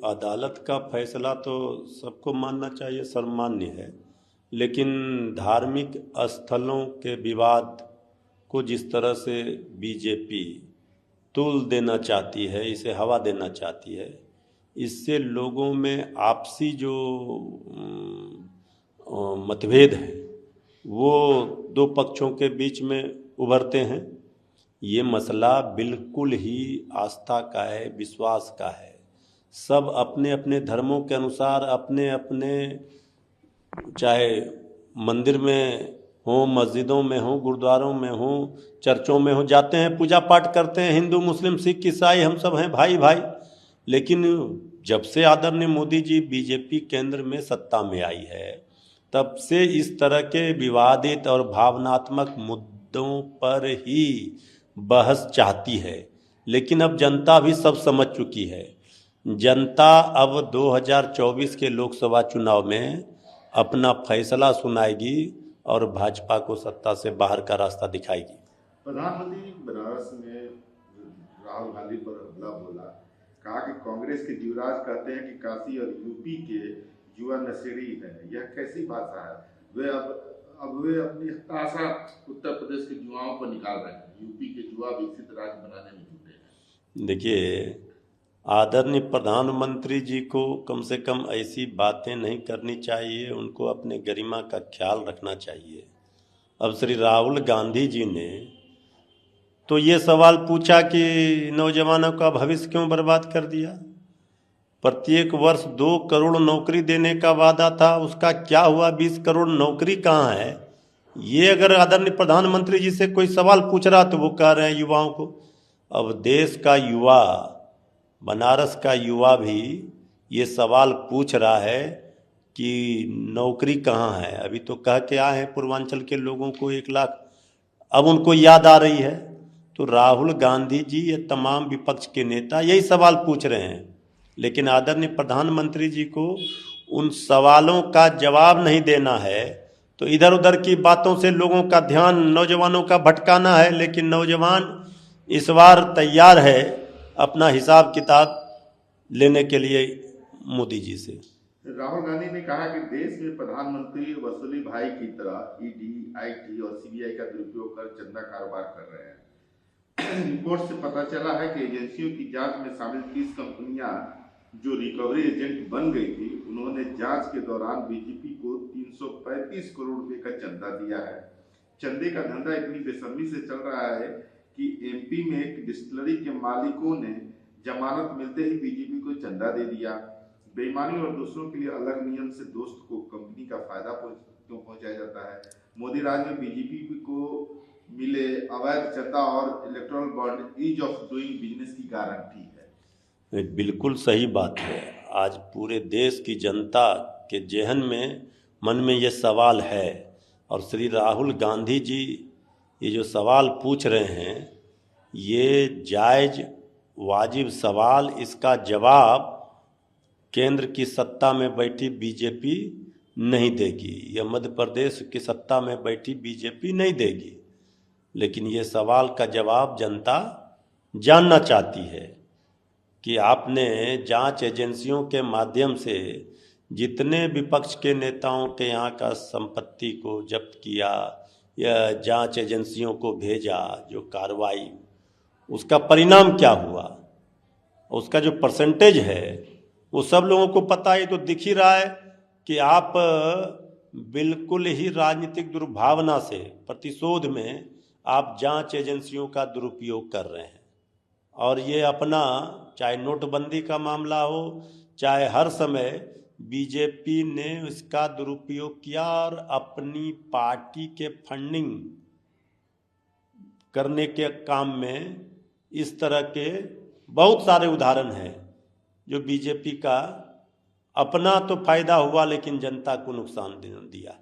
अदालत का फैसला तो सबको मानना चाहिए, सर्वमान्य है, लेकिन धार्मिक स्थलों के विवाद को जिस तरह से बीजेपी तूल देना चाहती है, इसे हवा देना चाहती है, इससे लोगों में आपसी जो मतभेद है वो दो पक्षों के बीच में उभरते हैं। ये मसला बिल्कुल ही आस्था का है, विश्वास का है। सब अपने अपने धर्मों के अनुसार अपने अपने, चाहे मंदिर में हो, मस्जिदों में हो, गुरुद्वारों में हो, चर्चों में हो, जाते हैं, पूजा पाठ करते हैं। हिंदू, मुस्लिम, सिख, ईसाई हम सब हैं भाई भाई। लेकिन जब से आदरणीय मोदी जी बीजेपी केंद्र में सत्ता में आई है, तब से इस तरह के विवादित और भावनात्मक मुद्दों पर ही बहस चाहती है। लेकिन अब जनता भी सब समझ चुकी है। जनता अब 2024 के लोकसभा चुनाव में अपना फैसला सुनाएगी और भाजपा को सत्ता से बाहर का रास्ता दिखाएगी। प्रधानमंत्री बनारस में राहुल गांधी पर हमला बोला, कहा कि कांग्रेस के युवराज कहते हैं कि काशी और यूपी के युवा नशेड़ी है। यह कैसी भाषा है? वे अपनी हताशा उत्तर प्रदेश के युवाओं पर निकाल रहे हैं। यूपी के युवा विकसित राज्य बनाने में जुटे हैं। देखिए, आदरणीय प्रधानमंत्री जी को कम से कम ऐसी बातें नहीं करनी चाहिए, उनको अपने गरिमा का ख्याल रखना चाहिए। अब श्री राहुल गांधी जी ने तो ये सवाल पूछा कि नौजवानों का भविष्य क्यों बर्बाद कर दिया। प्रत्येक वर्ष 2 करोड़ नौकरी देने का वादा था, उसका क्या हुआ? 20 करोड़ नौकरी कहाँ है? ये अगर आदरणीय प्रधानमंत्री जी से कोई सवाल पूछ रहा तो वो कह रहे हैं युवाओं को। अब देश का युवा, बनारस का युवा भी ये सवाल पूछ रहा है कि नौकरी कहाँ है। अभी तो कह के आए हैं पूर्वांचल के लोगों को 1 लाख, अब उनको याद आ रही है। तो राहुल गांधी जी, ये तमाम विपक्ष के नेता यही सवाल पूछ रहे हैं, लेकिन आदरणीय प्रधानमंत्री जी को उन सवालों का जवाब नहीं देना है। तो इधर उधर की बातों से लोगों का ध्यान, नौजवानों का भटकाना है। लेकिन नौजवान इस बार तैयार है अपना हिसाब किताब लेने के लिए मोदी जी से। राहुल गांधी ने कहा कि देश में प्रधानमंत्री वसूली भाई की तरह ईडी, आईटी और सीबीआई का दुरुपयोग कर चंदा कारोबार कर रहे हैं। रिपोर्ट से पता चला है कि एजेंसियों की जांच में शामिल 30 कंपनियां जो रिकवरी एजेंट बन गई थी, उन्होंने जांच के दौरान बीजेपी को 335 करोड़ रुपए का चंदा दिया है। चंदे का धंधा इतनी बेसब्री से चल रहा है कि एमपी में एक डिस्टिलरी के मालिकों ने जमानत मिलते ही बीजेपी को चंदा दे दिया। बेईमानी और दूसरों के लिए अलग नियम से दोस्त को कंपनी का फायदा क्यों पहुंचाया जाता है? मोदी राज में बीजेपी को मिले अवैध चंदा और electoral bond ease of doing business की गारंटी है। बिल्कुल सही बात है। आज पूरे देश की जनता के जेहन में, मन में ये सवाल है, और श्री राहुल गांधी जी ये जो सवाल पूछ रहे हैं, ये जायज़ वाजिब सवाल, इसका जवाब केंद्र की सत्ता में बैठी बीजेपी नहीं देगी, या मध्य प्रदेश की सत्ता में बैठी बीजेपी नहीं देगी। लेकिन ये सवाल का जवाब जनता जानना चाहती है कि आपने जांच एजेंसियों के माध्यम से जितने विपक्ष के नेताओं के यहाँ का संपत्ति को जब्त किया या जांच एजेंसियों को भेजा, जो कार्रवाई, उसका परिणाम क्या हुआ, उसका जो परसेंटेज है वो सब लोगों को पता है। तो दिख ही रहा है कि आप बिल्कुल ही राजनीतिक दुर्भावना से, प्रतिशोध में आप जांच एजेंसियों का दुरुपयोग कर रहे हैं। और ये अपना, चाहे नोटबंदी का मामला हो, चाहे हर समय बीजेपी ने इसका दुरुपयोग किया और अपनी पार्टी के फंडिंग करने के काम में इस तरह के बहुत सारे उदाहरण हैं जो बीजेपी का अपना तो फायदा हुआ लेकिन जनता को नुकसान दिया।